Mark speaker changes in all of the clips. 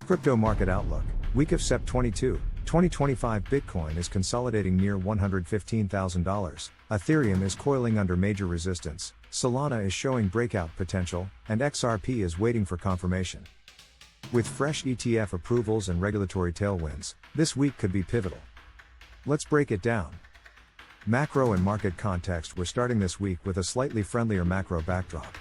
Speaker 1: Crypto Market Outlook. Week of Sept 22, 2025. Bitcoin is consolidating near $115,000. Ethereum is coiling under major resistance. Solana is showing breakout potential, and XRP is waiting for confirmation. With fresh ETF approvals and regulatory tailwinds, this week could be pivotal. Let's break it down. Macro and market context. We're starting this week with a slightly friendlier macro backdrop.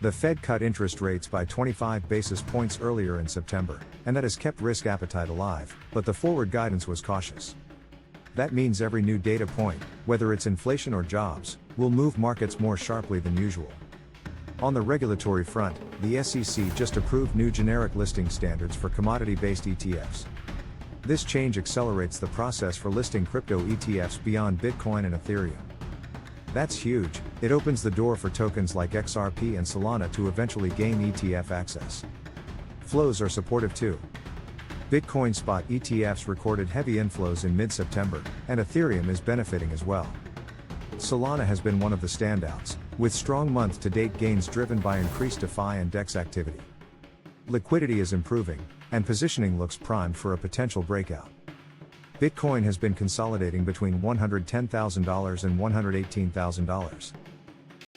Speaker 1: The Fed cut interest rates by 25 basis points earlier in September, and that has kept risk appetite alive, but the forward guidance was cautious. That means every new data point, whether it's inflation or jobs, will move markets more sharply than usual. On the regulatory front, the SEC just approved new generic listing standards for commodity-based ETFs. This change accelerates the process for listing crypto ETFs beyond Bitcoin and Ethereum. That's huge. It opens the door for tokens like XRP and Solana to eventually gain ETF access. Flows are supportive too. Bitcoin spot ETFs recorded heavy inflows in mid-September, and Ethereum is benefiting as well. Solana has been one of the standouts, with strong month-to-date gains driven by increased DeFi and DEX activity. Liquidity is improving, and positioning looks primed for a potential breakout. Bitcoin has been consolidating between $110,000 and $118,000.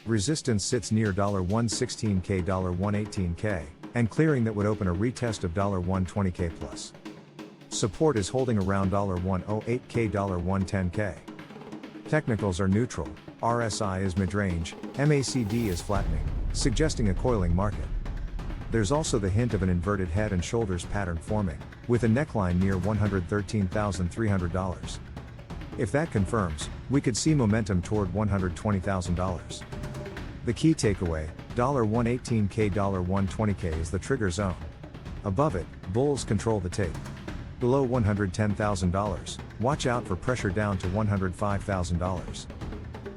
Speaker 1: Resistance sits near $116K, $118K, and clearing that would open a retest of $120K plus. Support is holding around $108K, $110K. Technicals are neutral, RSI is mid-range, MACD is flattening, suggesting a coiling market. There's also the hint of an inverted head and shoulders pattern forming, with a neckline near $113,300. If that confirms, we could see momentum toward $120,000. The key takeaway, $118K, $120K is the trigger zone. Above it, bulls control the tape. Below $110,000, watch out for pressure down to $105,000.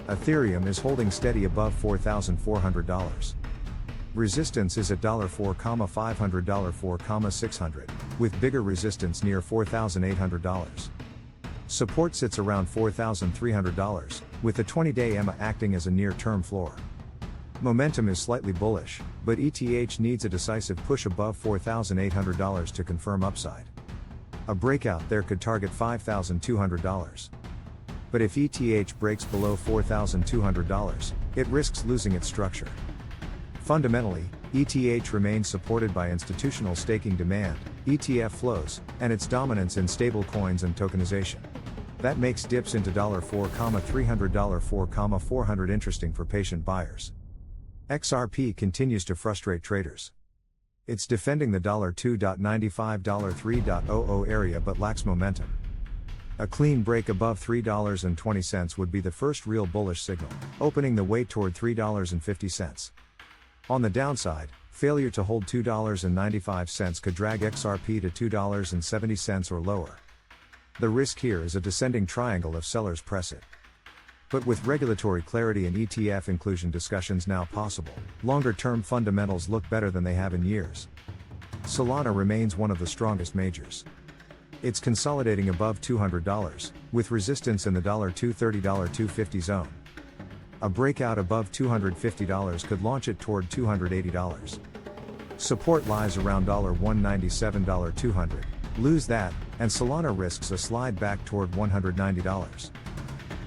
Speaker 1: Ethereum is holding steady above $4,400. Resistance is at $4,500, $4,600, with bigger resistance near $4,800. Support sits around $4,300, with the 20-day EMA acting as a near-term floor. Momentum is slightly bullish, but ETH needs a decisive push above $4,800 to confirm upside. A breakout there could target $5,200. But if ETH breaks below $4,200, it risks losing its structure. Fundamentally, ETH remains supported by institutional staking demand, ETF flows, and its dominance in stablecoins and tokenization. That makes dips into $4,300, $4,400 interesting for patient buyers. XRP continues to frustrate traders. It's defending the $2.95, $3.00 area but lacks momentum. A clean break above $3.20 would be the first real bullish signal, opening the way toward $3.50. On the downside, failure to hold $2.95 could drag XRP to $2.70 or lower. The risk here is a descending triangle if sellers press it. But with regulatory clarity and ETF inclusion discussions now possible, longer-term fundamentals look better than they have in years. Solana remains one of the strongest majors. It's consolidating above $200, with resistance in the $230, $250 zone. A breakout above $250 could launch it toward $280. Support lies around $197, $200. Lose that, and Solana risks a slide back toward $190.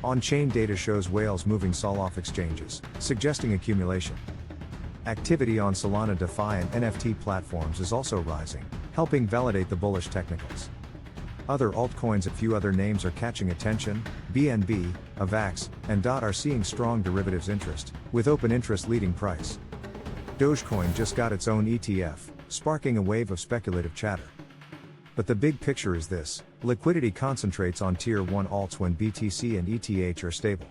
Speaker 1: On-chain data shows whales moving off exchanges, suggesting accumulation. Activity on Solana DeFi and NFT platforms is also rising, helping validate the bullish technicals. Other altcoins, a few other names are catching attention. BNB, AVAX, and DOT are seeing strong derivatives interest, with open interest leading price. Dogecoin just got its own ETF, sparking a wave of speculative chatter. But the big picture is this: liquidity concentrates on Tier 1 alts when BTC and ETH are stable.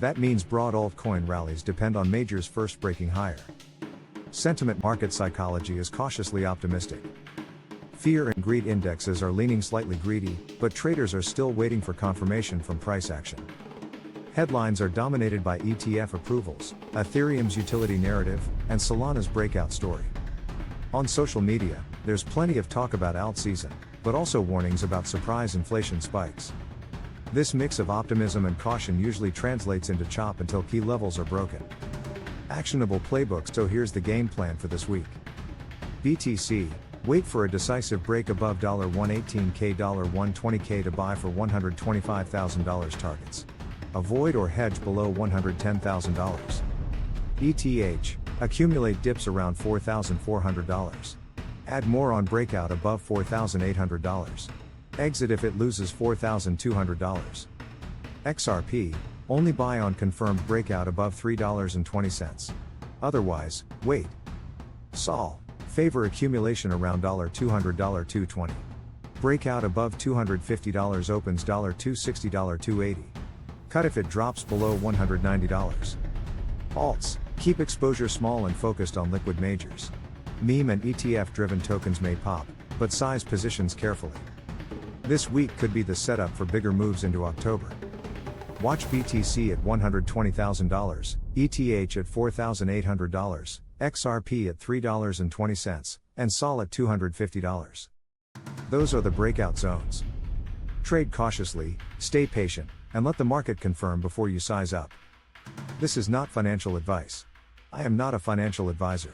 Speaker 1: That means broad altcoin rallies depend on majors first breaking higher. Sentiment market psychology is cautiously optimistic. Fear and greed indexes are leaning slightly greedy, but traders are still waiting for confirmation from price action. Headlines are dominated by ETF approvals, Ethereum's utility narrative, and Solana's breakout story. On social media, there's plenty of talk about alt season, but also warnings about surprise inflation spikes. This mix of optimism and caution usually translates into chop until key levels are broken. Actionable playbooks. So here's the game plan for this week. BTC, Wait for a decisive break above $118K, $120K to buy for $125,000 targets. Avoid or hedge below $110,000. ETH, accumulate dips around $4,400. Add more on breakout above $4,800. Exit if it loses $4,200. XRP, only buy on confirmed breakout above $3.20. Otherwise, wait. Sol, favor accumulation around $200, $220. Breakout above $250 opens $260, $280. Cut if it drops below $190. Alts, keep exposure small and focused on liquid majors. Meme and ETF driven tokens may pop, but size positions carefully. This week could be the setup for bigger moves into October. Watch BTC at $120,000, ETH at $4,800, XRP at $3.20, and SOL at $250. Those are the breakout zones. Trade cautiously, stay patient, and let the market confirm before you size up. This is not financial advice. I am not a financial advisor.